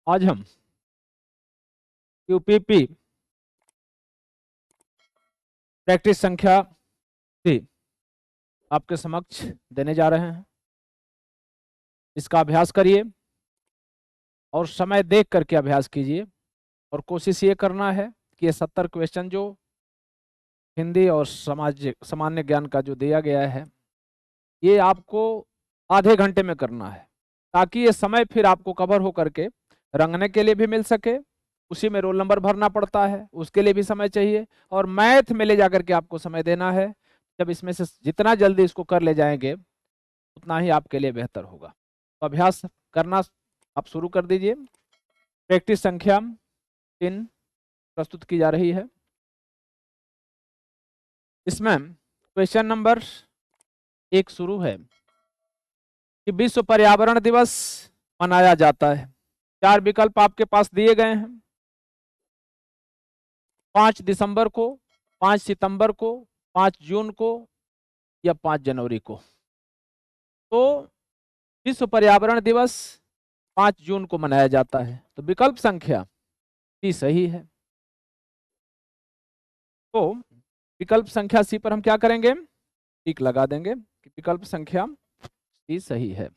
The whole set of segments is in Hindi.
आज हम यूपीपी प्रैक्टिस संख्या 3 आपके समक्ष देने जा रहे हैं। इसका अभ्यास करिए और समय देख करके अभ्यास कीजिए और कोशिश ये करना है कि ये 70 क्वेश्चन जो हिंदी और सामान्य ज्ञान का जो दिया गया है ये आपको आधे घंटे में करना है, ताकि ये समय फिर आपको कवर हो करके रंगने के लिए भी मिल सके। उसी में रोल नंबर भरना पड़ता है, उसके लिए भी समय चाहिए, और मैथ में ले जाकर के आपको समय देना है। जब इसमें से जितना जल्दी इसको कर ले जाएंगे उतना ही आपके लिए बेहतर होगा। तो अभ्यास करना आप शुरू कर दीजिए। प्रैक्टिस संख्या 3 प्रस्तुत की जा रही है। इसमें क्वेश्चन नंबर 1 शुरू है कि विश्व पर्यावरण दिवस मनाया जाता है। 4 विकल्प आपके पास दिए गए हैं। 5 दिसंबर को, 5 सितंबर को, 5 जून को या 5 जनवरी को। तो विश्व पर्यावरण दिवस 5 जून को मनाया जाता है, तो विकल्प संख्या सी सही है। तो विकल्प संख्या सी पर हम क्या करेंगे, टिक लगा देंगे कि विकल्प संख्या सी सही है।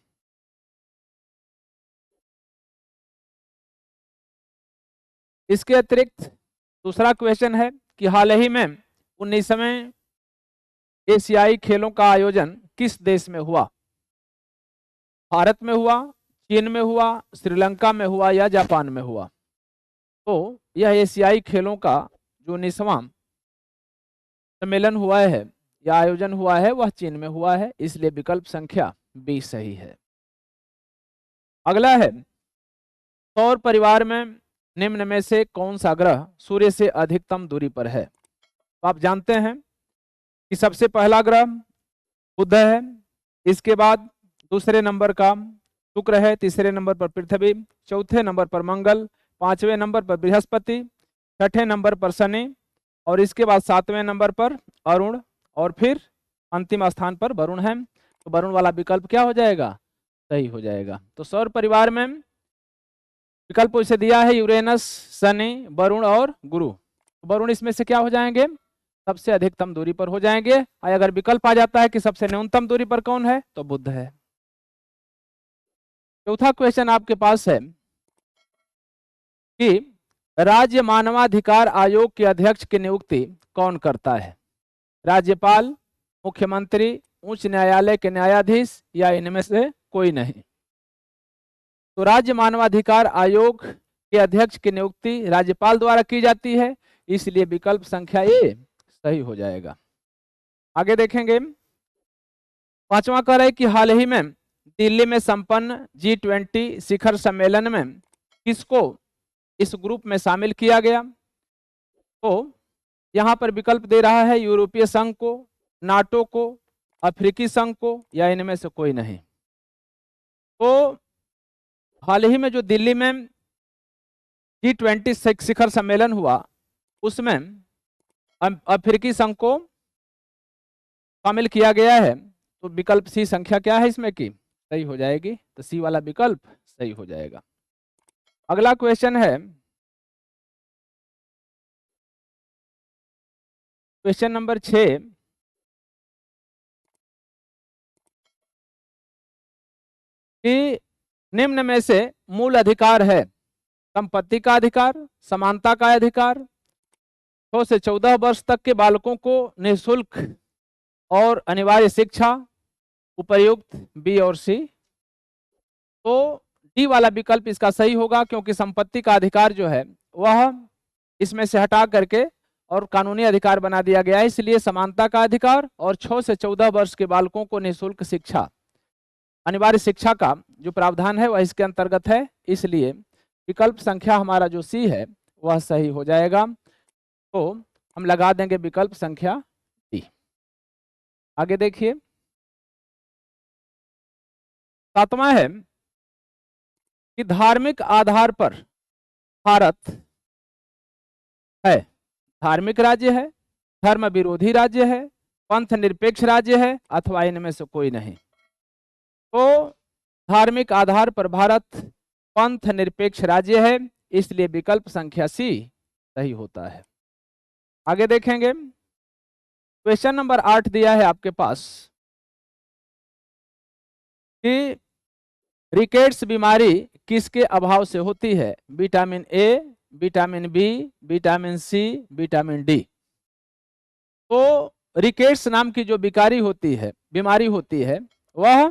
इसके अतिरिक्त दूसरा क्वेश्चन है कि हाल ही में 19वें एशियाई खेलों का आयोजन किस देश में हुआ। भारत में हुआ, चीन में हुआ, श्रीलंका में हुआ या जापान में हुआ। तो यह एशियाई खेलों का जो 19वां सम्मेलन हुआ है या आयोजन हुआ है वह चीन में हुआ है, इसलिए विकल्प संख्या बी सही है। अगला है, सौर परिवार में निम्न में से कौन सा ग्रह सूर्य से अधिकतम दूरी पर है। तो आप जानते हैं कि सबसे पहला ग्रह बुध है, इसके बाद दूसरे नंबर का शुक्र है, तीसरे नंबर पर पृथ्वी, चौथे नंबर पर मंगल, 5वें नंबर पर बृहस्पति, 6ठे नंबर पर शनि, और इसके बाद 7वें नंबर पर अरुण, और फिर अंतिम स्थान पर वरुण है। तो वरुण वाला विकल्प क्या हो जाएगा, सही हो जाएगा। तो सौर परिवार में विकल्प इसे दिया है यूरेनस, शनि, वरुण और गुरु। वरुण इसमें से क्या हो जाएंगे, सबसे अधिकतम दूरी पर हो जाएंगे। और अगर विकल्प आ जाता है कि सबसे न्यूनतम दूरी पर कौन है, तो बुध है। चौथा क्वेश्चन आपके पास है कि राज्य मानवाधिकार आयोग के अध्यक्ष की नियुक्ति कौन करता है। राज्यपाल, मुख्यमंत्री, उच्च न्यायालय के न्यायाधीश या इनमें से कोई नहीं। तो राज्य मानवाधिकार आयोग के अध्यक्ष की नियुक्ति राज्यपाल द्वारा की जाती है, इसलिए विकल्प संख्या ए सही हो जाएगा। आगे देखेंगे, पांचवा कह रहे कि हाल ही में दिल्ली में संपन्न G20 शिखर सम्मेलन में किसको इस ग्रुप में शामिल किया गया। तो यहां पर विकल्प दे रहा है यूरोपीय संघ को, नाटो को, अफ्रीकी संघ को या इनमें से कोई नहीं। तो हाल ही में जो दिल्ली में G20 शिखर सम्मेलन हुआ उसमें अफ्रीकी संघ को शामिल किया गया है, तो विकल्प सी संख्या क्या है इसमें की सही हो जाएगी। तो सी वाला विकल्प सही हो जाएगा। अगला क्वेश्चन है क्वेश्चन नंबर 6 कि निम्न में से मूल अधिकार है संपत्ति का अधिकार, समानता का अधिकार, 6 से 14 वर्ष तक के बालकों को निःशुल्क और अनिवार्य शिक्षा, उपर्युक्त बी और सी। तो डी वाला विकल्प इसका सही होगा, क्योंकि संपत्ति का अधिकार जो है वह इसमें से हटा करके और कानूनी अधिकार बना दिया गया है, इसलिए समानता का अधिकार और 6 से 14 वर्ष के बालकों को निःशुल्क शिक्षा, अनिवार्य शिक्षा का जो प्रावधान है वह इसके अंतर्गत है, इसलिए विकल्प संख्या हमारा जो सी है वह सही हो जाएगा। तो हम लगा देंगे विकल्प संख्या डी। आगे देखिए, सातवां है कि धार्मिक आधार पर भारत है धार्मिक राज्य है, धर्म विरोधी राज्य है, पंथ निरपेक्ष राज्य है अथवा इनमें से कोई नहीं। तो धार्मिक आधार पर भारत पंथ निरपेक्ष राज्य है, इसलिए विकल्प संख्या सी सही होता है। आगे देखेंगे, क्वेश्चन नंबर 8 दिया है आपके पास कि रिकेट्स बीमारी किसके अभाव से होती है? Vitamin A, vitamin B, vitamin C, vitamin D. तो रिकेट्स नाम की जो बीमारी होती है वह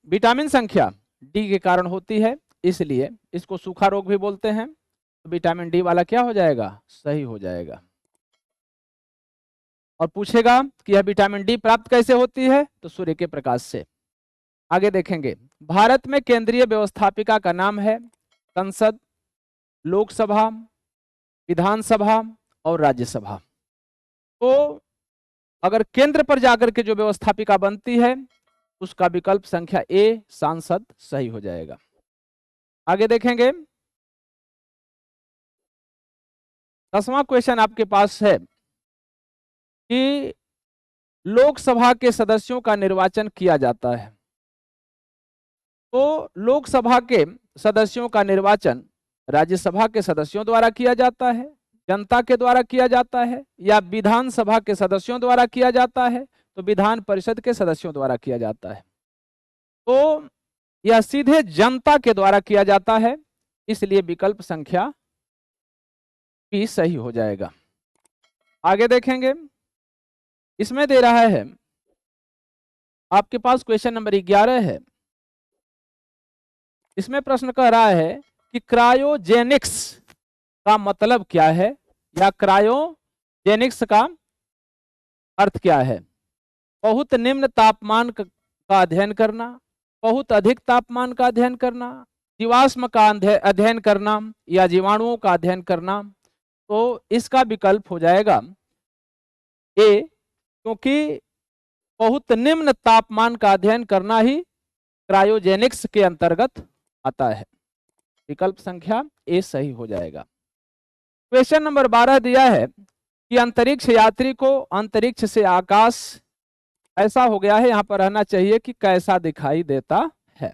विटामिन संख्या डी के कारण होती है, इसलिए इसको सूखा रोग भी बोलते हैं। तो विटामिन डी वाला क्या हो जाएगा? सही हो जाएगा। और पूछेगा कि यह विटामिन डी प्राप्त कैसे होती है? तो सूर्य के प्रकाश से। आगे देखेंगे, भारत में केंद्रीय व्यवस्थापिका का नाम है संसद, लोकसभा, विधानसभा और राज्यसभा। तो अगर केंद्र पर जाकर के जो व्यवस्थापिका बनती है उसका विकल्प संख्या ए सांसद सही हो जाएगा। आगे देखेंगे, 10वां क्वेश्चन आपके पास है कि लोकसभा के सदस्यों का निर्वाचन किया जाता है। तो लोकसभा के सदस्यों का निर्वाचन राज्यसभा के सदस्यों द्वारा किया जाता है, जनता के द्वारा किया जाता है, या विधानसभा के सदस्यों द्वारा किया जाता है, तो विधान परिषद के सदस्यों द्वारा किया जाता है। तो यह सीधे जनता के द्वारा किया जाता है, इसलिए विकल्प संख्या बी सही हो जाएगा। आगे देखेंगे, इसमें दे रहा है आपके पास क्वेश्चन नंबर 11 है। इसमें प्रश्न कह रहा है कि क्रायोजेनिक्स का मतलब क्या है, या क्रायोजेनिक्स का अर्थ क्या है? बहुत निम्न तापमान का अध्ययन करना, बहुत अधिक तापमान का अध्ययन करना, जीवाश्म का अध्ययन करना, या जीवाणुओं का अध्ययन करना। तो इसका विकल्प हो जाएगा ए, क्योंकि बहुत निम्न तापमान का अध्ययन करना ही क्रायोजेनिक्स के अंतर्गत आता है। विकल्प संख्या ए सही हो जाएगा। क्वेश्चन नंबर 12 दिया है कि अंतरिक्ष यात्री को अंतरिक्ष से आकाश ऐसा हो गया है, यहां पर रहना चाहिए कि कैसा दिखाई देता है?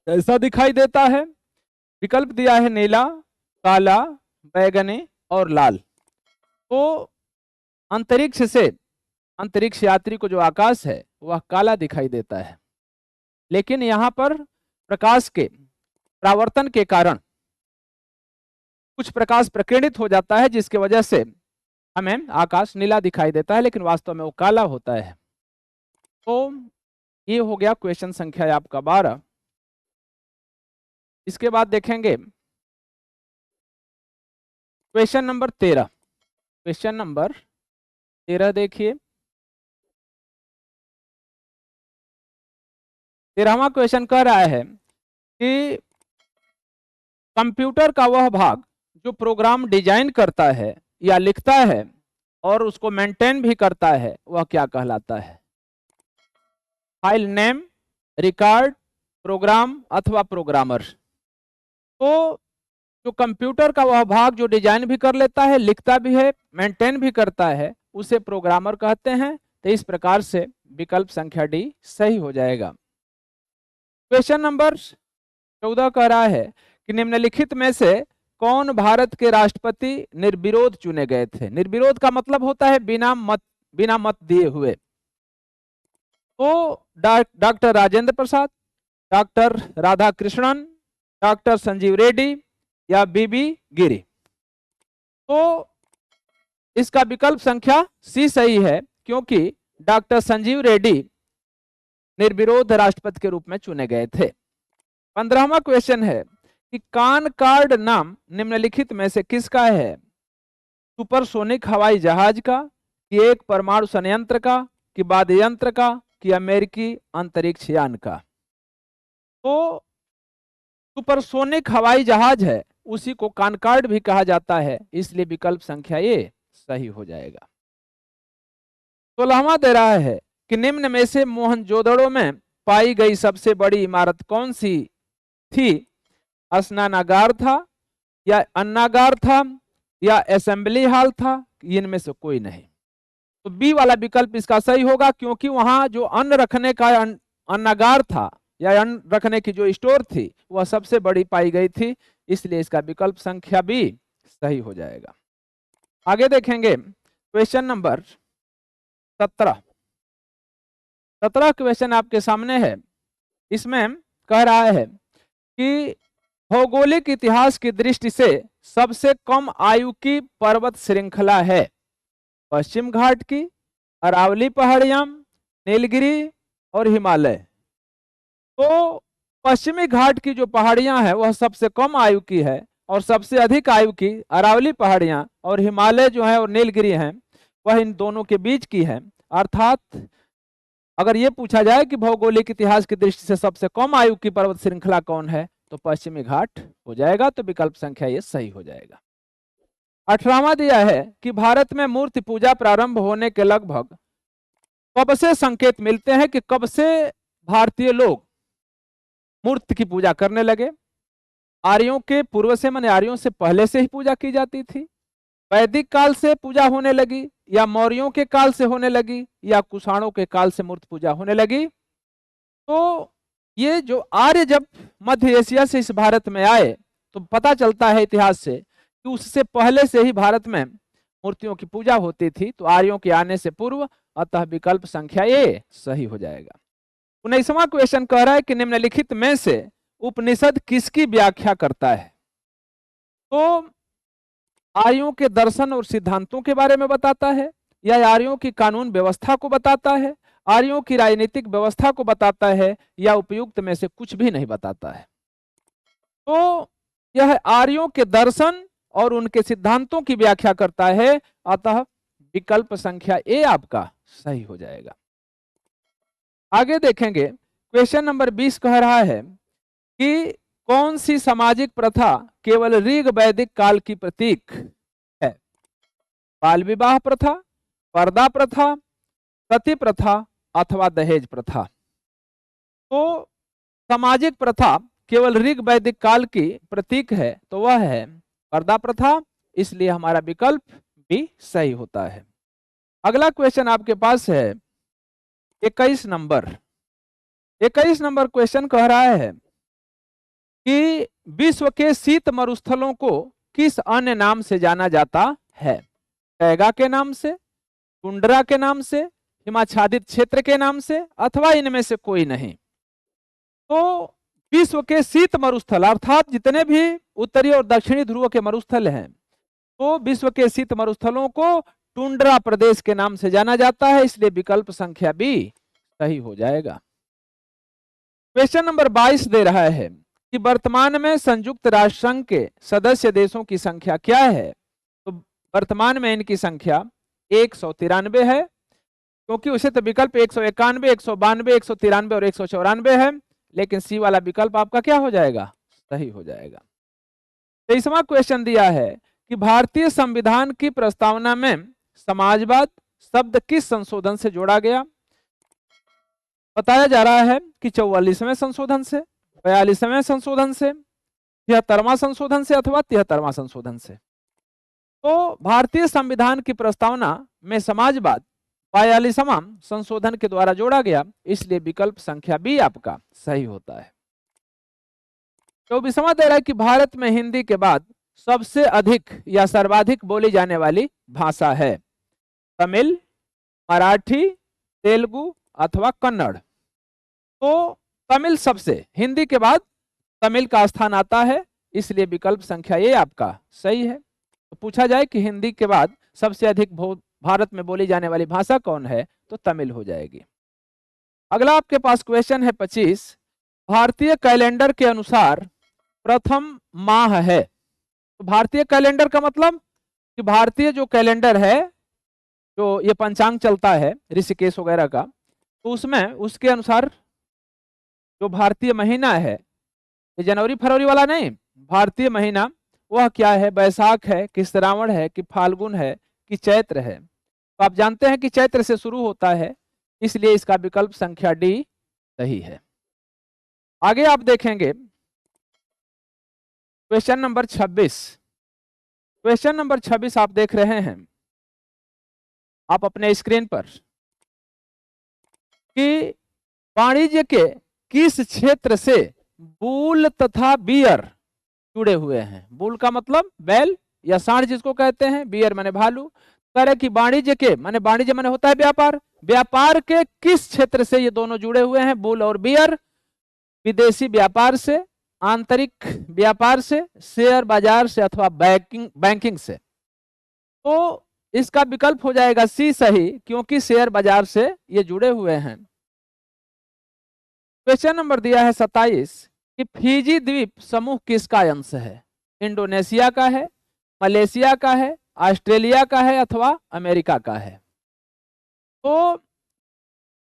कैसा दिखाई देता है? विकल्प दिया है नीला, काला, बैगनी और लाल। तो अंतरिक्ष से अंतरिक्ष यात्री को जो आकाश है वह काला दिखाई देता है, लेकिन यहां पर प्रकाश के परावर्तन के कारण कुछ प्रकाश प्रकीर्णित हो जाता है, जिसकी वजह से हमें आकाश नीला दिखाई देता है, लेकिन वास्तव में वो काला होता है। तो ये हो गया क्वेश्चन संख्या आपका 12। इसके बाद देखेंगे क्वेश्चन नंबर 13। क्वेश्चन नंबर 13 देखिए, 13वां क्वेश्चन कह रहा है कि कंप्यूटर का वह भाग जो प्रोग्राम डिजाइन करता है या लिखता है और उसको मेंटेन भी करता है वह क्या कहलाता है? फाइल नेम, रिकॉर्ड, प्रोग्राम अथवा प्रोग्रामर। तो जो कंप्यूटर का वह भाग जो डिजाइन भी कर लेता है, लिखता भी है, मेंटेन भी करता है, उसे प्रोग्रामर कहते हैं। तो इस प्रकार से विकल्प संख्या डी सही हो जाएगा। क्वेश्चन नंबर 14 कह रहा है कि निम्नलिखित में से कौन भारत के राष्ट्रपति निर्विरोध चुने गए थे? निर्विरोध का मतलब होता है बिना मत दिए हुए। तो doctor Rajendra Prasad, doctor Radhakrishnan, doctor Sanjeev Reddy या बीबी गिरी। तो इसका विकल्प संख्या सी सही है, क्योंकि डॉक्टर संजीव रेड्डी निर्विरोध राष्ट्रपति के रूप में चुने गए थे। 15वां क्वेश्चन है कि कॉनकॉर्ड नाम निम्नलिखित में से किसका है? सुपरसोनिक हवाई जहाज का, कि एक परमाणु संयंत्र का, कि वाद्य यंत्र का, कि अमेरिकी अंतरिक्ष यान का। तो सुपरसोनिक हवाई जहाज है, उसी को कॉनकॉर्ड भी कहा जाता है, इसलिए विकल्प संख्या ए सही हो जाएगा। 16वां दे रहा है कि निम्न में से मोहनजोदड़ो में पाई गई सबसे बड़ी इमारत कौन सी थी? स्नानागार था, या अन्नागार था, या असेंबली हॉल था, इनमें से कोई नहीं। तो बी वाला विकल्प इसका सही होगा, क्योंकि वहां जो अन्न रखने का अन्नागार था या अन्न रखने की जो स्टोर थी वह सबसे बड़ी पाई गई थी, इसलिए इसका विकल्प संख्या बी सही हो जाएगा। आगे देखेंगे क्वेश्चन नंबर 17। 17 क्वेश्चन आपके सामने है। इसमें कह रहा है कि भौगोलिक इतिहास की दृष्टि से सबसे कम आयु की पर्वत श्रृंखला है पश्चिम घाट की, अरावली पहाड़ियां, नीलगिरी और हिमालय। तो पश्चिमी घाट की जो पहाड़ियां हैं वह सबसे कम आयु की है और सबसे अधिक आयु की अरावली पहाड़ियां और हिमालय जो है और नीलगिरी हैं वह इन दोनों के बीच की है। अर्थात अगर ये पूछा जाए कि भौगोलिक इतिहास की दृष्टि से सबसे कम आयु की पर्वत श्रृंखला कौन है तो पश्चिमी घाट हो जाएगा, तो विकल्प संख्या ये सही हो जाएगा। 18वां दिया है कि भारत में मूर्ति पूजा प्रारंभ होने के लगभग कब से संकेत मिलते हैं कि कब से भारतीय लोग मूर्ति की पूजा करने लगे। आर्यों के पूर्व से, माने आर्यों से पहले से ही पूजा की जाती थी, वैदिक काल से पूजा होने लगी, या मौर्यों के काल से होने लगी, या कुषाणों के काल से मूर्ति पूजा होने लगी। तो ये जो आर्य जब मध्य एशिया से इस भारत में आए तो पता चलता है इतिहास से कि उससे पहले से ही भारत में मूर्तियों की पूजा होती थी, तो आर्यों के आने से पूर्व, अतः विकल्प संख्या ए सही हो जाएगा। 19वां क्वेश्चन कह रहा है कि निम्नलिखित में से उपनिषद किसकी व्याख्या करता है। तो आर्यों के दर्शन और सिद्धांतों के बारे में बताता है, या आर्यों की कानून व्यवस्था को बताता है, आर्यों की राजनीतिक व्यवस्था को बताता है, या उपयुक्त में से कुछ भी नहीं बताता है। तो यह आर्यों के दर्शन और उनके सिद्धांतों की व्याख्या करता है, अतः विकल्प संख्या ए आपका सही हो जाएगा। आगे देखेंगे क्वेश्चन नंबर 20 कह रहा है कि कौन सी सामाजिक प्रथा केवल ऋग वैदिक काल की प्रतीक है। बाल विवाह प्रथा, पर्दा प्रथा, सती प्रथा अथवा दहेज प्रथा। तो सामाजिक प्रथा केवल ऋग वैदिक काल की प्रतीक है तो वह है पर्दा प्रथा, इसलिए हमारा विकल्प भी सही होता है। अगला क्वेश्चन आपके पास है 21 नंबर। 21 नंबर क्वेश्चन कह रहा है कि विश्व के शीत मरुस्थलों को किस अन्य नाम से जाना जाता है। टैगा के नाम से, टुंड्रा के नाम से, हिमाच्छादित क्षेत्र के नाम से, अथवा इनमें से कोई नहीं। तो विश्व के शीत मरुस्थल अर्थात जितने भी उत्तरी और दक्षिणी ध्रुव के मरुस्थल हैं, तो विश्व के शीत मरुस्थलों को टुंड्रा प्रदेश के नाम से जाना जाता है, इसलिए विकल्प संख्या बी सही हो जाएगा। क्वेश्चन नंबर 22 दे रहा है कि वर्तमान में संयुक्त राष्ट्र संघ के सदस्य देशों की संख्या क्या है। तो वर्तमान में इनकी संख्या 193 है, क्योंकि उसे तो विकल्प 191, 192, 193 और 194 है, लेकिन सी वाला विकल्प आपका क्या हो जाएगा, सही हो जाएगा। 23वां क्वेश्चन दिया है कि भारतीय संविधान की प्रस्तावना में समाजवाद शब्द किस संशोधन से जोड़ा गया। बताया जा रहा है कि 44वें संशोधन से, 42वें संशोधन से, 73वां संशोधन से अथवा 73वां संशोधन से। तो भारतीय संविधान की प्रस्तावना में समाजवाद 42वां संशोधन के द्वारा जोड़ा गया, इसलिए विकल्प संख्या बी आपका सही होता है। 24वां दे रहा है कि भारत में हिंदी के बाद सबसे अधिक या सर्वाधिक बोली जाने वाली भाषा है तमिल, मराठी, तेलुगु अथवा कन्नड़। तो तमिल सबसे, हिंदी के बाद तमिल का स्थान आता है, इसलिए विकल्प संख्या ये आपका सही है। तो पूछा जाए कि हिंदी के बाद सबसे अधिक भारत में बोली जाने वाली भाषा कौन है, तो तमिल हो जाएगी। अगला आपके पास क्वेश्चन है 25। भारतीय कैलेंडर के अनुसार प्रथम माह है। तो भारतीय कैलेंडर का मतलब कि भारतीय जो कैलेंडर है, जो ये पंचांग चलता है ऋषिकेश वगैरह का, तो उसमें उसके अनुसार जो भारतीय महीना है, ये जनवरी फरवरी वाला नहीं, भारतीय महीना वह क्या है, बैसाख है कि श्रावण है कि फाल्गुन है कि चैत्र है। तो आप जानते हैं कि चैत्र से शुरू होता है, इसलिए इसका विकल्प संख्या डी सही है। आगे आप देखेंगे क्वेश्चन नंबर 26। क्वेश्चन नंबर 26 आप देख रहे हैं आप अपने स्क्रीन पर कि वाणिज्य के किस क्षेत्र से बुल तथा बियर जुड़े हुए हैं? बुल का मतलब बैल या सांड जिसको कहते हैं, बियर माने भालू। कह रहे कि वाणिज्य के माने, वाणिज्य माने होता है व्यापार, व्यापार के किस क्षेत्र से ये दोनों जुड़े हुए हैं, बुल और बियर? विदेशी व्यापार से, आंतरिक व्यापार से, शेयर बाजार से अथवा बैंकिंग से। तो इसका विकल्प हो जाएगा सी सही, क्योंकि शेयर बाजार से ये जुड़े हुए हैं। क्वेश्चन नंबर दिया है 27 कि फिजी द्वीप समूह किसका अंश है? इंडोनेशिया का है, मलेशिया का है, ऑस्ट्रेलिया का है अथवा अमेरिका का है? तो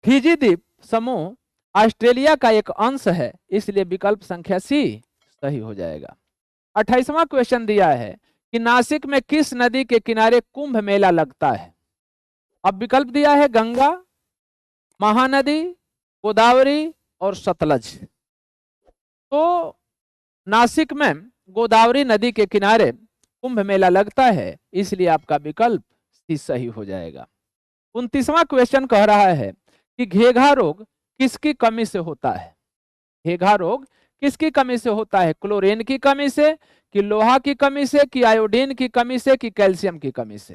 फिजी द्वीप समूह ऑस्ट्रेलिया का एक अंश है, इसलिए विकल्प संख्या सी सही हो जाएगा। 28वां क्वेश्चन दिया है कि नासिक में किस नदी के किनारे कुंभ मेला लगता है? अब विकल्प दिया है गंगा, महानदी, गोदावरी और सतलज। तो नासिक में गोदावरी नदी के किनारे कुंभ मेला लगता है, इसलिए आपका विकल्प सी सही हो जाएगा। 29वां क्वेश्चन कह रहा है कि घेघा रोग किसकी कमी से होता है? घेघा रोग किसकी कमी से होता है? क्लोरीन की कमी से, कि लोहा की कमी से, कि आयोडीन की कमी से, कि कैल्शियम की कमी से?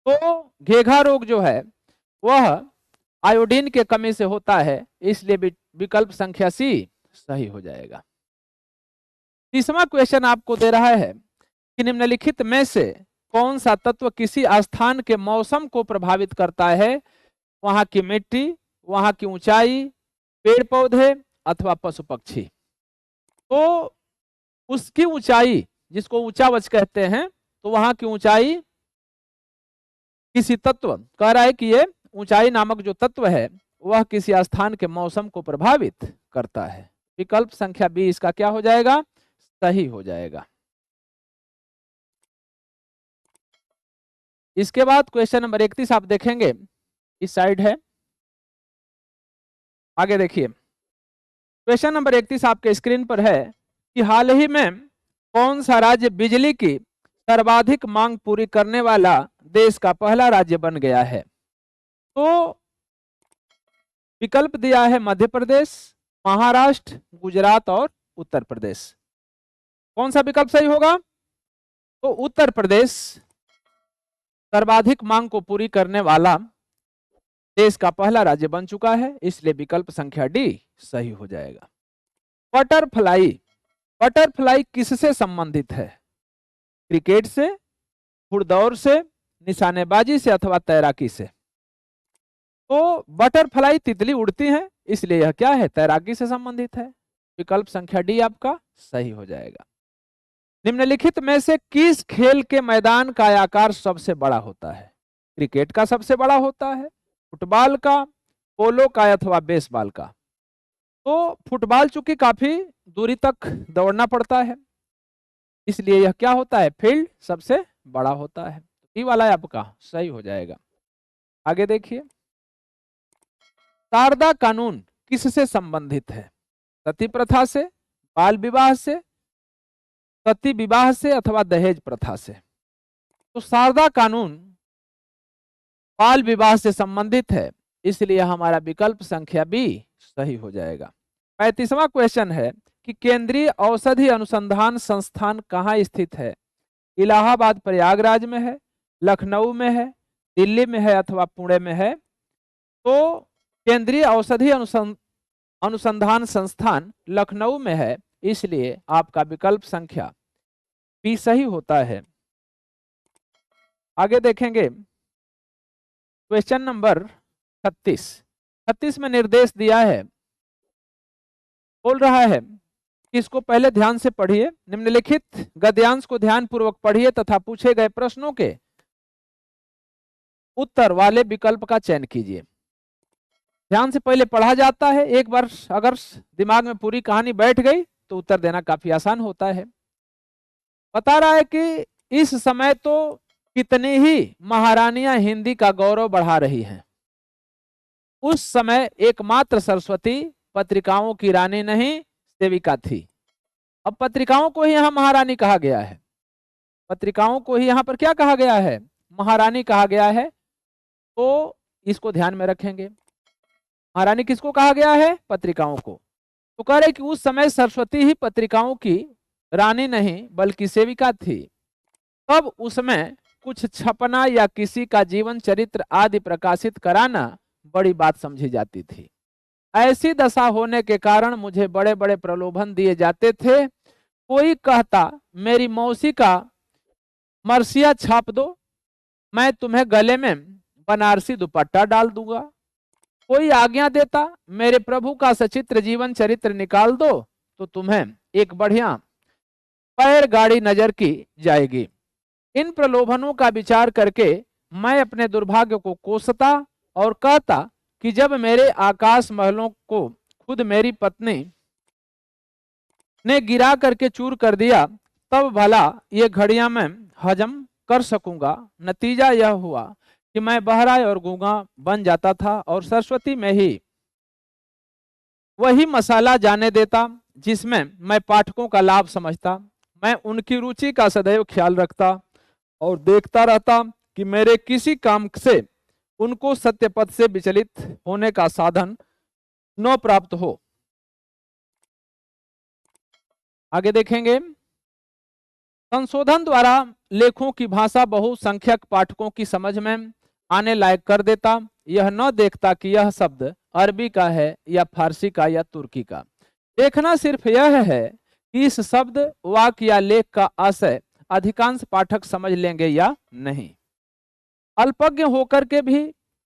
तो घेघा रोग जो है वह आयोडीन के कमी से होता है, इसलिए विकल्प संख्या सी सही हो जाएगा। 30वां क्वेश्चन आपको दे रहा है कि निम्नलिखित में से कौन सा तत्व किसी स्थान के मौसम को प्रभावित करता है? वहां की मिट्टी, वहां की ऊंचाई, पेड़ पौधे अथवा पशु पक्षी? तो उसकी ऊंचाई, जिसको ऊंचावच कहते हैं, तो वहां की ऊंचाई किसी तत्व, कह रहा है कि ये ऊंचाई नामक जो तत्व है वह किसी स्थान के मौसम को प्रभावित करता है। विकल्प संख्या बी इसका क्या हो जाएगा? सही हो जाएगा। इसके बाद क्वेश्चन नंबर 31 आप देखेंगे, इस साइड है, आगे देखिए। क्वेश्चन नंबर 31 आपके स्क्रीन पर है कि हाल ही में कौन सा राज्य बिजली की सर्वाधिक मांग पूरी करने वाला देश का पहला राज्य बन गया है? तो विकल्प दिया है मध्य प्रदेश, महाराष्ट्र, गुजरात और उत्तर प्रदेश। कौन सा विकल्प सही होगा? तो उत्तर प्रदेश सर्वाधिक मांग को पूरी करने वाला देश का पहला राज्य बन चुका है, इसलिए विकल्प संख्या डी सही हो जाएगा। बटरफ्लाई, बटरफ्लाई किससे संबंधित है? क्रिकेट से, घुड़दौड़ से, निशानेबाजी से अथवा तैराकी से? तो बटरफ्लाई तितली उड़ती है, इसलिए यह क्या है? तैराकी से संबंधित है। विकल्प संख्या डी आपका सही हो जाएगा। निम्नलिखित में से किस खेल के मैदान का आकार सबसे बड़ा होता है? क्रिकेट का सबसे बड़ा होता है, फुटबॉल का, पोलो का अथवा बेसबॉल का? तो फुटबॉल चूंकि काफी दूरी तक दौड़ना पड़ता है, इसलिए यह क्या होता है? फील्ड सबसे बड़ा होता है। ये वाला आपका सही हो जाएगा। आगे देखिए, शारदा कानून किससे संबंधित है? सती प्रथा से, बाल विवाह से, सती विवाह से अथवा दहेज प्रथा से? तो शारदा कानून बाल विवाह से संबंधित है, इसलिए हमारा विकल्प संख्या बी सही हो जाएगा। 35वां क्वेश्चन है कि केंद्रीय औषधि अनुसंधान संस्थान कहाँ स्थित है? इलाहाबाद प्रयागराज में है, लखनऊ में है, दिल्ली में है अथवा पुणे में है? तो केंद्रीय औषधि अनुसंधान संस्थान लखनऊ में है, इसलिए आपका विकल्प संख्या बी सही होता है। आगे देखेंगे क्वेश्चन नंबर 36 में निर्देश दिया है, बोल रहा है कि इसको पहले ध्यान से पढ़िए। निम्नलिखित गद्यांश को ध्यान पूर्वक पढ़िए तथा पूछे गए प्रश्नों के उत्तर वाले विकल्प का चयन कीजिए। ध्यान से पहले पढ़ा जाता है, एक बार अगर दिमाग में पूरी कहानी बैठ गई तो उत्तर देना काफी आसान होता है। बता रहा है कि इस समय तो कितनी ही महारानियां हिंदी का गौरव बढ़ा रही हैं, उस समय एकमात्र सरस्वती पत्रिकाओं की रानी नहीं सेविका थी। अब पत्रिकाओं को ही यहां महारानी कहा गया है, पत्रिकाओं को ही यहां पर क्या कहा गया है? महारानी कहा गया है। तो इसको ध्यान में रखेंगे, महारानी किसको कहा गया है? पत्रिकाओं को। तो कह रहे कि उस समय सरस्वती ही पत्रिकाओं की रानी नहीं बल्कि सेविका थी। तब उसमें कुछ छपना या किसी का जीवन चरित्र आदि प्रकाशित कराना बड़ी बात समझी जाती थी। ऐसी दशा होने के कारण मुझे बड़े बड़े प्रलोभन दिए जाते थे। कोई कहता मेरी मौसी का मर्सिया छाप दो, मैं तुम्हें गले में बनारसी दुपट्टा डाल दूंगा। कोई आज्ञा देता मेरे प्रभु का सचित्र जीवन चरित्र निकाल दो, तो तुम्हें एक बढ़िया पैर गाड़ी नजर की जाएगी। इन प्रलोभनों का विचार करके मैं अपने दुर्भाग्य को कोसता और कहता कि जब मेरे आकाश महलों को खुद मेरी पत्नी ने गिरा करके चूर कर दिया, तब भला ये घड़ियां मैं हजम कर सकूंगा। नतीजा यह हुआ कि मैं बहरा और गूंगा बन जाता था और सरस्वती में ही वही मसाला जाने देता जिसमें मैं पाठकों का लाभ समझता। मैं उनकी रुचि का सदैव ख्याल रखता और देखता रहता कि मेरे किसी काम से उनको सत्य पथ से विचलित होने का साधन न प्राप्त हो। आगे देखेंगे, संशोधन द्वारा लेखों की भाषा बहुसंख्यक पाठकों की समझ में आने लायक कर देता। यह न देखता कि यह शब्द अरबी का है या फारसी का या तुर्की का। देखना सिर्फ यह है कि इस शब्द वाक्य या लेख का आशय अधिकांश पाठक समझ लेंगे या नहीं। अल्पज्ञ होकर के भी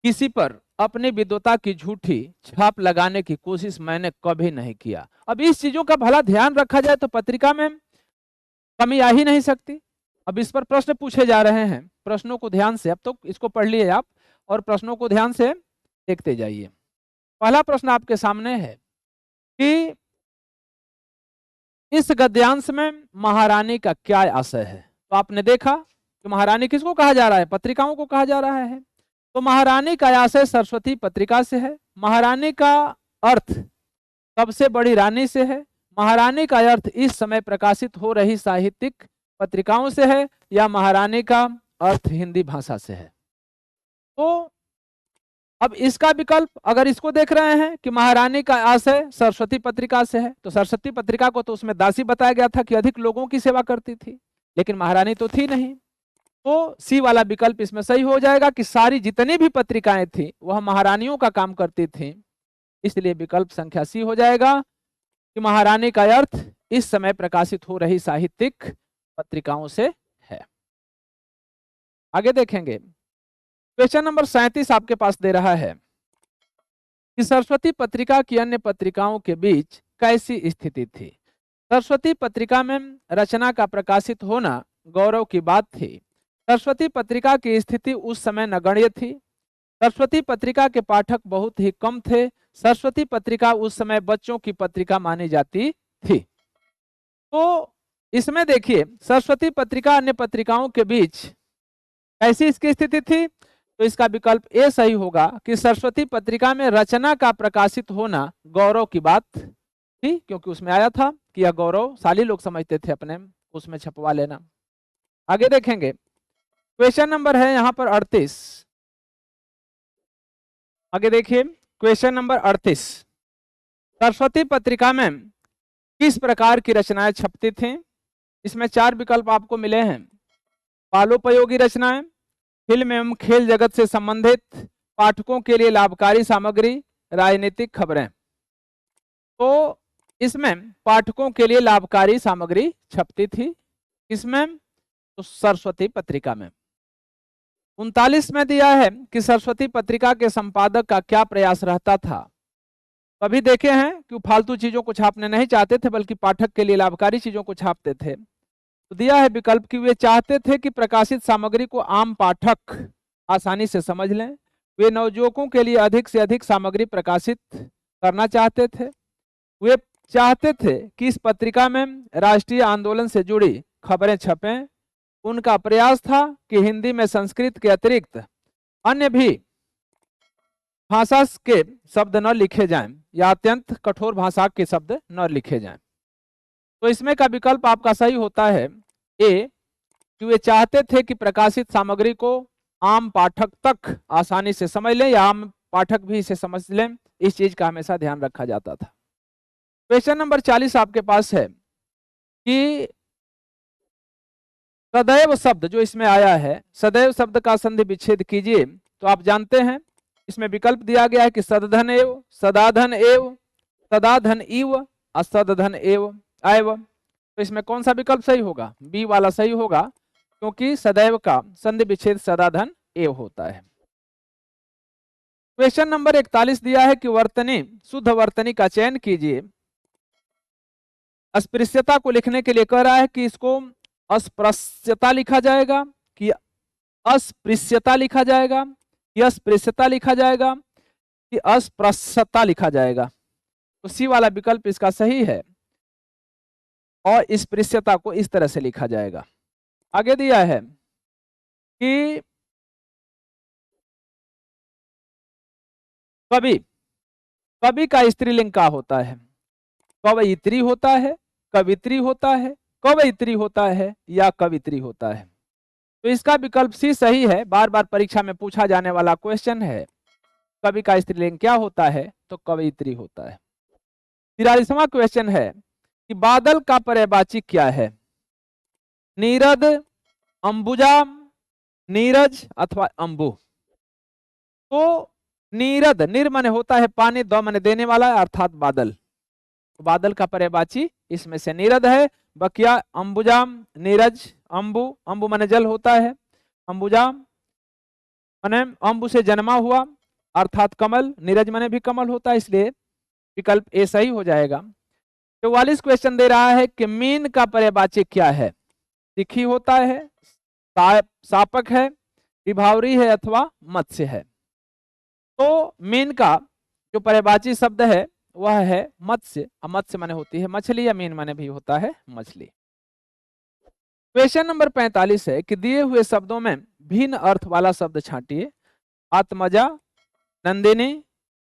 किसी पर अपनी विद्वता की झूठी छाप लगाने की कोशिश मैंने कभी नहीं किया। अब इस चीजों का भला ध्यान रखा जाए तो पत्रिका में कमी आ ही नहीं सकती। अब इस पर प्रश्न पूछे जा रहे हैं, प्रश्नों को ध्यान से, अब तो इसको पढ़ लिए आप और प्रश्नों को ध्यान से देखते जाइए। पहला प्रश्न आपके सामने है कि इस गद्यांश में महारानी का क्या आशय है। तो आपने देखा कि महारानी किसको कहा जा रहा है, पत्रिकाओं को कहा जा रहा है। तो महारानी का आशय सरस्वती पत्रिका से है। महारानी का अर्थ सबसे बड़ी रानी से है। महारानी का अर्थ इस समय प्रकाशित हो रही साहित्यिक पत्रिकाओं से है, या महारानी का अर्थ हिंदी भाषा से है। तो अब इसका विकल्प, अगर इसको देख रहे हैं कि महारानी का आशय सरस्वती पत्रिका से है, तो सरस्वती पत्रिका को तो उसमें दासी बताया गया था कि अधिक लोगों की सेवा करती थी, लेकिन महारानी तो थी नहीं। तो सी वाला विकल्प इसमें सही हो जाएगा कि सारी जितनी भी पत्रिकाएं थी वह महारानियों का काम करती थी। इसलिए विकल्प संख्या सी हो जाएगा कि महारानी का अर्थ इस समय प्रकाशित हो रही साहित्यिक पत्रिकाओं से है। आगे देखेंगे, क्वेश्चन नंबर 37 आपके पास दे रहा है कि सरस्वती पत्रिका की अन्य पत्रिकाओं के बीच कैसी स्थिति थी। सरस्वती पत्रिका में रचना का प्रकाशित होना गौरव की बात थी। सरस्वती पत्रिका की स्थिति उस समय नगण्य थी। सरस्वती पत्रिका के पाठक बहुत ही कम थे। सरस्वती पत्रिका उस समय बच्चों की पत्रिका मानी जाती थी। तो इसमें देखिए, सरस्वती पत्रिका अन्य पत्रिकाओं के बीच कैसी इसकी स्थिति थी, तो इसका विकल्प ए सही होगा कि सरस्वती पत्रिका में रचना का प्रकाशित होना गौरव की बात थी, क्योंकि उसमें आया था कि यह गौरवशाली लोग समझते थे अपने उसमें छपवा लेना। आगे देखेंगे, क्वेश्चन नंबर है यहां पर 38। आगे देखिए, क्वेश्चन नंबर 38, सरस्वती पत्रिका में किस प्रकार की रचनाएं छपती थीं। इसमें 4 विकल्प आपको मिले हैं। पालोपयोगी रचनाएं, फिल्म एवं खेल जगत से संबंधित, पाठकों के लिए लाभकारी सामग्री, राजनीतिक खबरें। तो इसमें पाठकों के लिए लाभकारी सामग्री छपती थी। इसमें तो सरस्वती पत्रिका में। 39 में दिया है कि सरस्वती पत्रिका के संपादक का क्या प्रयास रहता था। कभी देखे हैं कि फालतू चीजों को छापने नहीं चाहते थे, बल्कि पाठक के लिए लाभकारी चीजों को छापते थे। तो दिया है विकल्प कि वे चाहते थे कि प्रकाशित सामग्री को आम पाठक आसानी से समझ लें। वे नवयुवकों के लिए अधिक से अधिक सामग्री प्रकाशित करना चाहते थे। वे चाहते थे कि इस पत्रिका में राष्ट्रीय आंदोलन से जुड़ी खबरें छपें। उनका प्रयास था कि हिंदी में संस्कृत के अतिरिक्त अन्य भी भाषा के शब्द न लिखे जाएं, या अत्यंत कठोर भाषा के शब्द न लिखे जाएं। तो इसमें का विकल्प आपका सही होता है ए, कि वे चाहते थे कि प्रकाशित सामग्री को आम पाठक तक आसानी से समझ लें, या आम पाठक भी इसे समझ लें। इस चीज का हमेशा ध्यान रखा जाता था। क्वेश्चन नंबर 40 आपके पास है कि सदैव शब्द जो इसमें आया है, सदैव शब्द का संधि विच्छेद कीजिए। तो आप जानते हैं इसमें विकल्प दिया गया है कि सदधन एव, सदाधन एव, सदाधन इव, असदधन एव एव। तो इसमें कौन सा विकल्प सही होगा? बी वाला सही होगा, क्योंकि सदैव का संधि विच्छेद सदाधन एव होता है। क्वेश्चन नंबर 41 दिया है कि वर्तनी, शुद्ध वर्तनी का चयन कीजिए। अस्पृश्यता को लिखने के लिए कह रहा है कि इसको अस्पृश्यता लिखा जाएगा कि अस्पृश्यता लिखा जाएगा, कि अस्पृश्यता लिखा जाएगा, कि अस्पृश्यता लिखा जाएगा। तो सी वाला विकल्प इसका सही है और अस्पृश्यता को इस तरह से लिखा जाएगा। आगे दिया है कि कवि, कवि का स्त्रीलिंग क्या होता है? कवयित्री होता है, कवित्री होता है, कवयित्री होता है या कवित्री होता है? तो इसका विकल्प सी सही है। बार बार परीक्षा में पूछा जाने वाला क्वेश्चन है, कवि का स्त्रीलिंग क्या होता है? तो कवयित्री होता है। 43वां क्वेश्चन है कि बादल का पर्यायवाची क्या है? नीरद, अंबुजा, नीरज अथवा अंबु। तो नीरद, निर माने होता है पानी, द माने देने वाला अर्थात बादल। तो बादल का पर्यायवाची इसमें से नीरद है। बकिया अंबुजा, नीरज, अंबु, अंबु माने जल होता है, अंबुजा माने अंबु से जन्मा हुआ अर्थात कमल, नीरज माने भी कमल होता है, इसलिए विकल्प ए सही हो जाएगा। 44 क्वेश्चन दे रहा है कि मीन का पर्यायवाची क्या है? तिखी होता है, सापक है, विभावरी है अथवा मत्स्य है। तो मीन का जो पर्यायवाची शब्द है वह है मत्स्य। मत्स्य माने होती है मछली, या मीन माने भी होता है मछली। क्वेश्चन नंबर 45 है कि दिए हुए शब्दों में भिन्न अर्थ वाला शब्द छांटिए। आत्मजा, नंदिनी,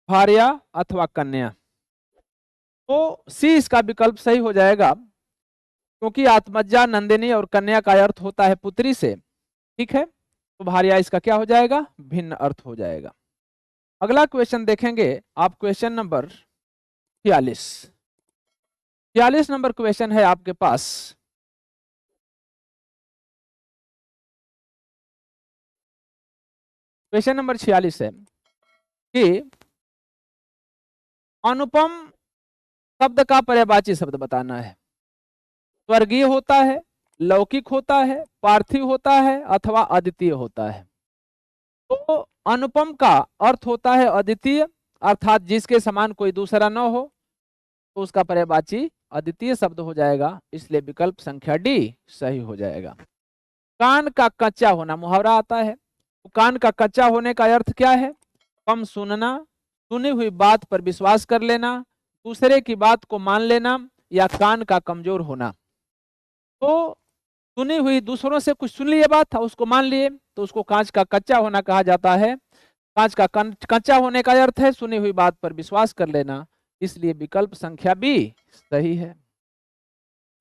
भार्या अथवा कन्या। तो सी इसका विकल्प सही हो जाएगा, क्योंकि आत्मजा, नंदिनी और कन्या का अर्थ होता है पुत्री से। ठीक है, तो भार्या इसका क्या हो जाएगा? भिन्न अर्थ हो जाएगा। अगला क्वेश्चन देखेंगे आप, क्वेश्चन नंबर 46। 46 नंबर क्वेश्चन है आपके पास। क्वेश्चन नंबर 46 है कि अनुपम शब्द का पर्यायवाची शब्द बताना है। स्वर्गीय होता है, लौकिक होता है, पार्थिव होता है अथवा अद्वितीय होता है। तो अनुपम का अर्थ होता है अद्वितीय, अर्थात जिसके समान कोई दूसरा न हो, तो उसका पर्यायवाची अद्वितीय शब्द हो जाएगा, इसलिए विकल्प संख्या डी सही हो जाएगा। कान का कच्चा होना, मुहावरा आता है, तो कान का कच्चा होने का अर्थ क्या है? कम सुनना, सुनी हुई बात पर विश्वास कर लेना, दूसरे की बात को मान लेना, या कान का कमजोर होना। तो सुनी हुई, दूसरों से कुछ सुन लिए बात था उसको मान लिए, तो उसको कांच का कच्चा होना कहा जाता है। कांच का कच्चा होने का अर्थ है सुनी हुई बात पर विश्वास कर लेना, इसलिए विकल्प संख्या बी सही है।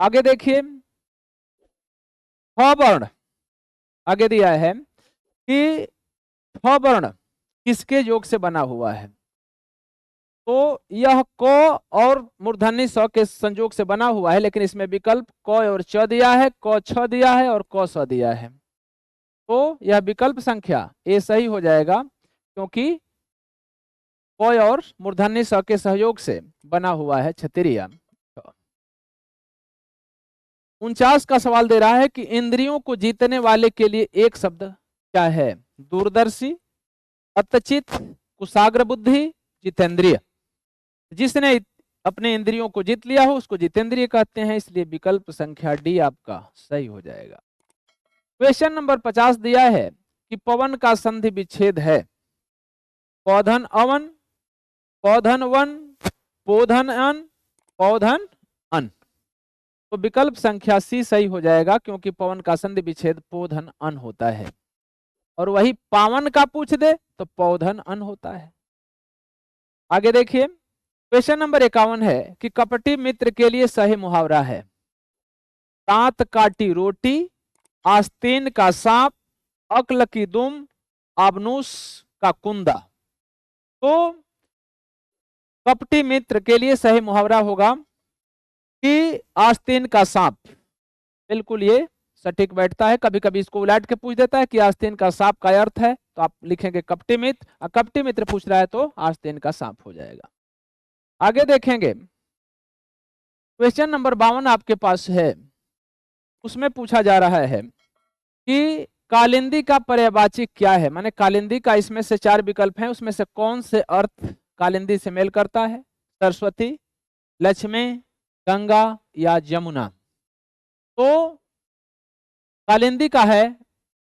आगे देखिए, ख वर्ण आगे दिया है कि ख वर्ण किसके योग से बना हुआ है? तो यह क और मूर्धन्य स के संयोग से बना हुआ है, लेकिन इसमें विकल्प क और च दिया है, क छ दिया है और क स दिया है। तो यह विकल्प संख्या ए सही हो जाएगा, क्योंकि क और मूर्धन्य स के सहयोग से बना हुआ है क्षत्रिय। 49 का सवाल दे रहा है कि इंद्रियों को जीतने वाले के लिए एक शब्द क्या है? दूरदर्शी, अतचित, कुशाग्र बुद्धि, जितेंद्रिय। जिसने अपने इंद्रियों को जीत लिया हो उसको जितेंद्रिय कहते हैं, इसलिए विकल्प संख्या डी आपका सही हो जाएगा। क्वेश्चन नंबर 50 दिया है कि पवन का संधि विच्छेद है पौधन अवन, पौधन वन, पोधन अन, पौधन अन। तो विकल्प संख्या सी सही हो जाएगा, क्योंकि पवन का संधि विच्छेद पोधन अन होता है, और वही पावन का पूछ दे तो पौधन अन होता है। आगे देखिए, क्वेश्चन नंबर 51 है कि कपटी मित्र के लिए सही मुहावरा है। दांत काटी रोटी, आस्तीन का सांप, अक्ल की दुम, आबनूस का कुंदा। तो कपटी मित्र के लिए सही मुहावरा होगा कि आस्तीन का सांप, बिल्कुल ये सटीक बैठता है। कभी कभी इसको उलट के पूछ देता है कि आस्तीन का सांप का अर्थ है, तो आप लिखेंगे कपटी मित्र, और कपटी मित्र पूछ रहा है तो आस्तीन का सांप हो जाएगा। आगे देखेंगे, क्वेश्चन नंबर 52 आपके पास है, उसमें पूछा जा रहा है कि कालिंदी का पर्यायवाची क्या है। माने कालिंदी का, इसमें से 4 विकल्प हैं, उसमें से कौन से अर्थ कालिंदी से मेल करता है? सरस्वती, लक्ष्मी, गंगा या जमुना। तो कालिंदी का है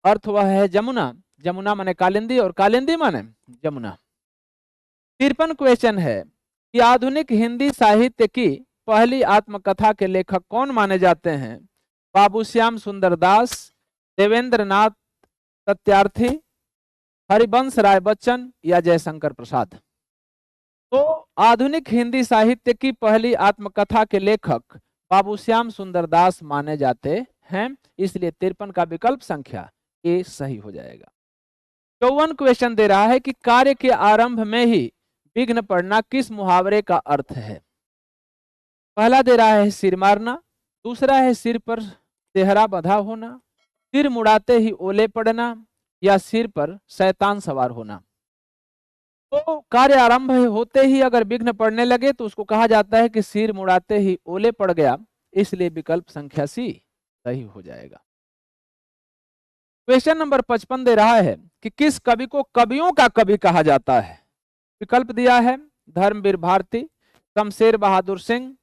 अर्थ वह है जमुना। जमुना माने कालिंदी और कालिंदी माने जमुना। 53 क्वेश्चन है कि आधुनिक हिंदी साहित्य की पहली आत्मकथा के लेखक कौन माने जाते हैं? बाबूश्याम सुंदर दास, देवेंद्र नाथ सत्यार्थी, हरिवंश राय बच्चन या जयशंकर प्रसाद। तो आधुनिक हिंदी साहित्य की पहली आत्मकथा के लेखक बाबूश्याम सुंदर दास माने जाते हैं, इसलिए 53 का विकल्प संख्या ए सही हो जाएगा। 54 क्वेश्चन दे रहा है कि कार्य के आरंभ में ही विघ्न पड़ना किस मुहावरे का अर्थ है? पहला दे रहा है सिर मारना, दूसरा है सिर पर सेहरा बंधा होना, सिर मुड़ाते ही ओले पड़ना या सिर पर शैतान सवार होना। तो कार्य आरंभ होते ही अगर विघ्न पड़ने लगे तो उसको कहा जाता है कि सिर मुड़ाते ही ओले पड़ गया, इसलिए विकल्प संख्या सी सही हो जाएगा। क्वेश्चन नंबर 55 दे रहा है कि किस कवि को कवियों का कवि कहा जाता है? विकल्प दिया है धर्मवीर भारती, शमशेर बहादुर सिंह,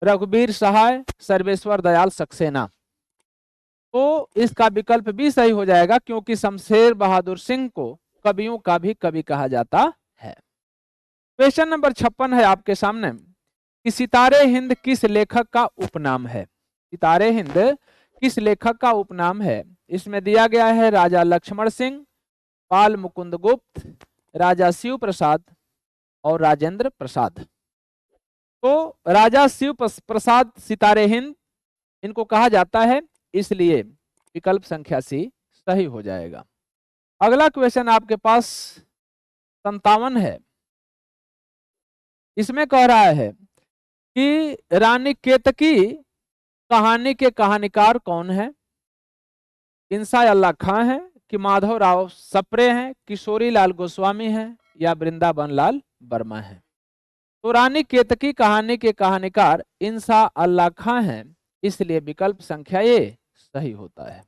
रघुवीर सहाय, सर्वेश्वर दयाल सक्सेना। तो इसका विकल्प भी सही हो जाएगा, क्योंकि शमशेर बहादुर सिंह को कवियों का भी कवि कहा जाता है। क्वेश्चन नंबर 56 है आपके सामने कि सितारे हिंद किस लेखक का उपनाम है? सितारे हिंद किस लेखक का उपनाम है? इसमें दिया गया है राजा लक्ष्मण सिंह, पाल मुकुंद गुप्त, राजा शिव प्रसाद और राजेंद्र प्रसाद। तो राजा शिव प्रसाद सितारे हिंद इनको कहा जाता है, इसलिए विकल्प संख्या सी सही हो जाएगा। अगला क्वेश्चन आपके पास 57 है, इसमें कह रहा है कि रानी केतकी कहानी के कहानीकार कौन है? इंसा अल्लाह खां है कि माधव राव सप्रे हैं, किशोरी लाल गोस्वामी हैं या वृंदावन लाल वर्मा है। तो रानी केतकी कहानी के कहानीकार इंसा अल्लाह खां हैं, इसलिए विकल्प संख्या ए सही होता है।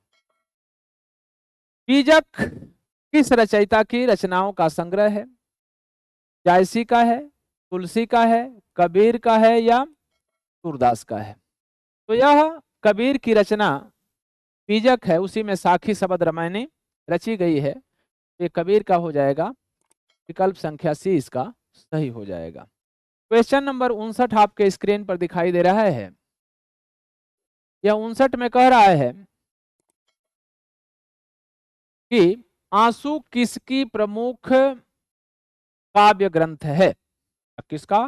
बीजक किस रचयिता की रचनाओं का संग्रह है? जायसी का है, तुलसी का है, कबीर का है या सूरदास का है? तो यह कबीर की रचना बीजक है, उसी में साखी शबद रामायणी रची गई है, ये कबीर का हो जाएगा। विकल्प संख्या सी इसका सही हो जाएगा। क्वेश्चन नंबर 59 आपके स्क्रीन पर दिखाई दे रहा है। यह 59 में कह रहा है कि आंसू किसकी प्रमुख काव्य ग्रंथ है? किसका?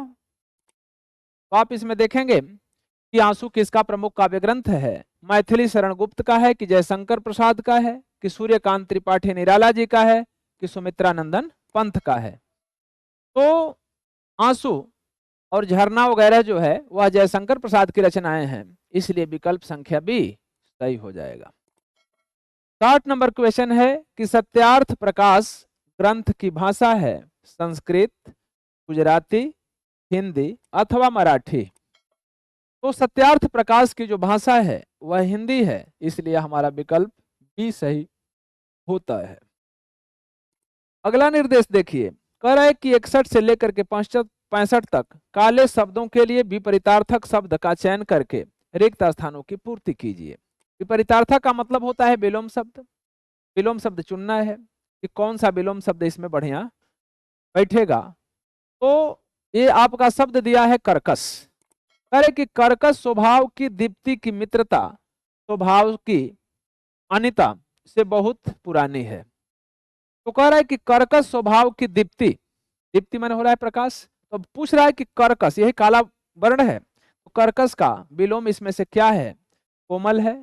तो आप इसमें देखेंगे कि आंसू किसका प्रमुख काव्य ग्रंथ है। मैथिली शरण गुप्त का है कि जयशंकर प्रसाद का है कि सूर्यकांत त्रिपाठी निराला जी का है कि सुमित्रा नंदन पंत का है? तो आंसू और झरना वगैरह जो है वह जयशंकर प्रसाद की रचनाएं हैं, इसलिए विकल्प संख्या बी सही हो जाएगा। 60 नंबर क्वेश्चन है कि सत्यार्थ प्रकाश ग्रंथ की भाषा है संस्कृत, गुजराती, हिंदी अथवा मराठी। तो सत्यार्थ प्रकाश की जो भाषा है वह हिंदी है, इसलिए हमारा विकल्प बी सही होता है। अगला निर्देश देखिए, कह रहा है कि 61 से लेकर के 65 तक काले शब्दों के लिए विपरीतार्थक शब्द का चयन करके रिक्त स्थानों की पूर्ति कीजिए। विपरीतार्थक का मतलब होता है विलोम शब्द। विलोम शब्द चुनना है कि कौन सा विलोम शब्द इसमें बढ़िया बैठेगा। तो ये आपका शब्द दिया है कर्कश। कह कि कर्कश स्वभाव की दीप्ति की मित्रता स्वभाव की अनिता से बहुत पुरानी है। तो कह रहा है कि कर्कश स्वभाव की दीप्ति, दीप्ति माने हो रहा है प्रकाश, तो पूछ रहा है कि कर्कश यही काला वर्ण है, तो कर्कश का विलोम इसमें से क्या है? कोमल है,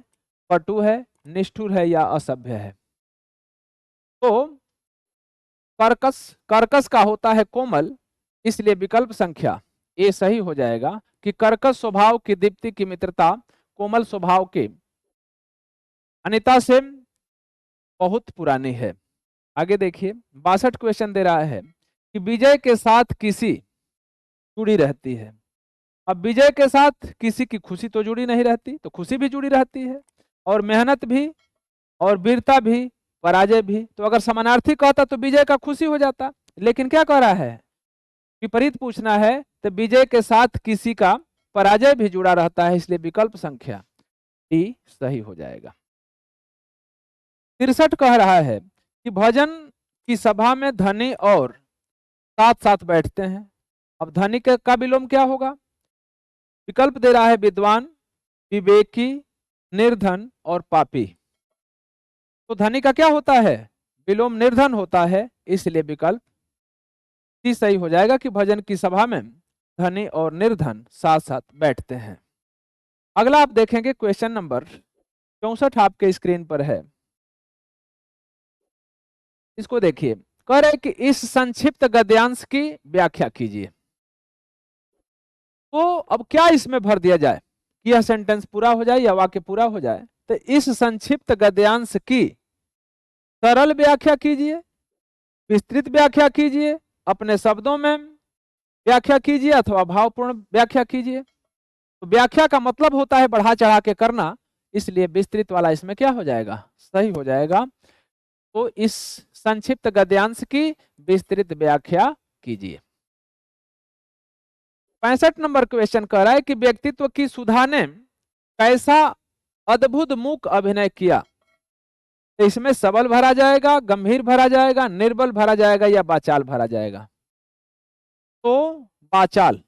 पटु है, निष्ठुर है या असभ्य है? तो कर्कश का होता है कोमल, इसलिए विकल्प संख्या ए सही हो जाएगा। कि कर्कश स्वभाव की दीप्ति की मित्रता कोमल स्वभाव की अनिता से बहुत पुरानी है। आगे देखिए 62 क्वेश्चन दे रहा है कि विजय के साथ किसी जुड़ी रहती है। अब विजय के साथ किसी की खुशी तो जुड़ी नहीं रहती, तो खुशी भी जुड़ी रहती है, और मेहनत भी, और वीरता भी, पराजय भी। तो अगर समानार्थी कहता तो विजय का खुशी हो जाता, लेकिन क्या कह रहा है, विपरीत पूछना है, तो विजय के साथ किसी का पराजय भी जुड़ा रहता है, इसलिए विकल्प संख्या डी सही हो जाएगा। 63 कह रहा है कि भजन की सभा में धनी और साथ साथ बैठते हैं। अब धनी का विलोम क्या होगा? विकल्प दे रहा है विद्वान, विवेकी, निर्धन और पापी। तो धनी का क्या होता है? विलोम निर्धन होता है, इसलिए विकल्प सी सही हो जाएगा कि भजन की सभा में धनी और निर्धन साथ साथ बैठते हैं। अगला आप देखेंगे क्वेश्चन नंबर 64 आपके स्क्रीन पर है। इसको देखिए, कह रहे कि इस संक्षिप्त गद्यांश की व्याख्या कीजिए। तो अब क्या इसमें भर दिया जाए कि यह सेंटेंस पूरा हो जाए या वाक्य पूरा हो जाए? तो इस संक्षिप्त गद्यांश की सरल व्याख्या कीजिए, विस्तृत व्याख्या कीजिए, अपने शब्दों में व्याख्या कीजिए, अथवा भावपूर्ण व्याख्या कीजिए। तो व्याख्या का मतलब होता है बढ़ा चढ़ा के करना, इसलिए विस्तृत वाला इसमें क्या हो जाएगा? सही हो जाएगा। तो इस संक्षिप्त गद्यांश की विस्तृत व्याख्या कीजिए। 65 नंबर क्वेश्चन कह रहा है कि व्यक्तित्व की सुधा ने कैसा अद्भुत मूक अभिनय किया? तो इसमें सबल भरा जाएगा, गंभीर भरा जाएगा, निर्बल भरा जाएगा, या बाचाल भरा जाएगा? तो बाचाल।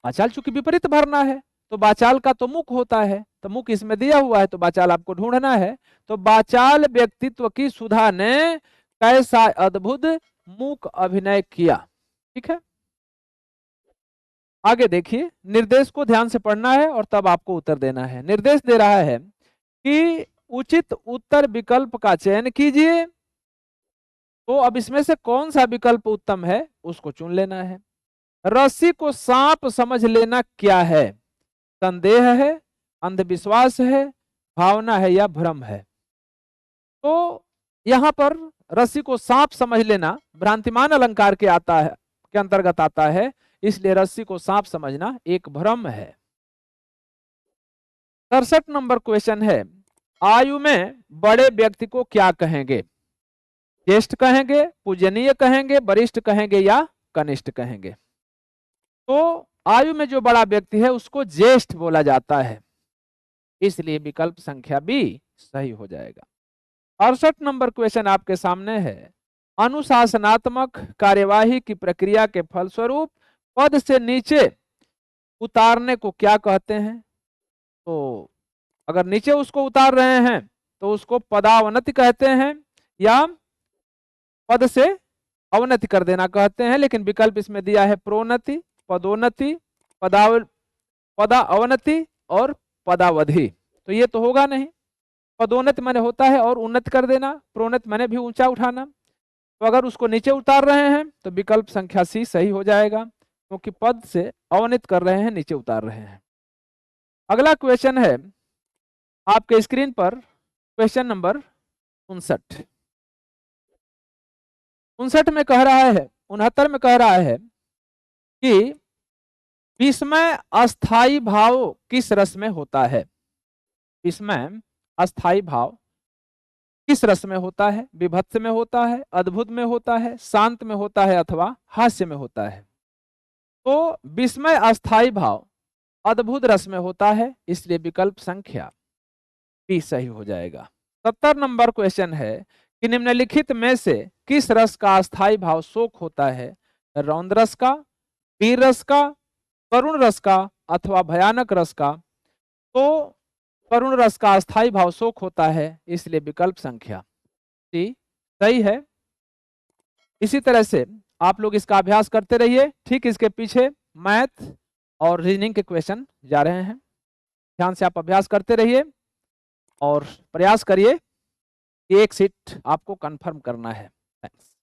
बाचाल चूंकि विपरीत भरना है, तो बाचाल का तो मुख होता है, तो मुख इसमें दिया हुआ है, तो बाचाल आपको ढूंढना है। तो बाचाल व्यक्तित्व की सुधा ने कैसा अद्भुत मूक अभिनय किया। ठीक है, आगे देखिए, निर्देश को ध्यान से पढ़ना है और तब आपको उत्तर देना है। निर्देश दे रहा है कि उचित उत्तर विकल्प का चयन कीजिए। तो अब इसमें से कौन सा विकल्प उत्तम है उसको चुन लेना है। रस्सी को सांप समझ लेना क्या है? संदेह है, अंधविश्वास है, भावना है, या भ्रम है? तो यहां पर रस्सी को सांप समझ लेना भ्रांतिमान अलंकार के आता है, के अंतर्गत आता है, इसलिए रस्सी को सांप समझना एक भ्रम है। 67 नंबर क्वेश्चन है, आयु में बड़े व्यक्ति को क्या कहेंगे? ज्येष्ठ कहेंगे, पूजनीय कहेंगे, वरिष्ठ कहेंगे, या कनिष्ठ कहेंगे? तो आयु में जो बड़ा व्यक्ति है उसको ज्येष्ठ बोला जाता है, इसलिए विकल्प संख्या बी सही हो जाएगा। 68 नंबर क्वेश्चन आपके सामने है, अनुशासनात्मक कार्यवाही की प्रक्रिया के फलस्वरूप पद से नीचे उतारने को क्या कहते हैं? तो अगर नीचे उसको उतार रहे हैं तो उसको पदावनति कहते हैं, या पद से अवनति कर देना कहते हैं, लेकिन विकल्प इसमें दिया है प्रोन्नति, पदोन्नति, पदा अवनति और पदावधि। तो ये तो होगा नहीं। पदोन्नति माने होता है और उन्नत कर देना, प्रोन्नति माने भी ऊंचा उठाना। तो अगर उसको नीचे उतार रहे हैं तो विकल्प संख्या सी सही हो जाएगा, क्योंकि पद से अवनित कर रहे हैं, नीचे उतार रहे हैं। अगला क्वेश्चन है आपके स्क्रीन पर, क्वेश्चन नंबर 59। 59 में कह रहा है, 69 में कह रहा है कि विस्मय अस्थाई भाव किस रस में होता है? विस्मय अस्थाई भाव किस रस में होता है? विभत्स में होता है, अद्भुत में होता है, शांत में होता है, अथवा हास्य में होता है? तो विस्मय अस्थाई भाव अद्भुत रस में होता है, इसलिए विकल्प संख्या बी सही हो जाएगा। 70 नंबर क्वेश्चन है कि निम्नलिखित में से किस रस का अस्थाई भाव शोक होता है? रौद्र रस का, वीर रस का, करुण रस का, अथवा भयानक रस का? तो करुण रस का अस्थाई भाव शोक होता है, इसलिए विकल्प संख्या सी सही है। इसी तरह से आप लोग इसका अभ्यास करते रहिए। ठीक इसके पीछे मैथ और रीजनिंग के क्वेश्चन जा रहे हैं, ध्यान से आप अभ्यास करते रहिए और प्रयास करिए कि एक सीट आपको कंफर्म करना है। थैंक्स।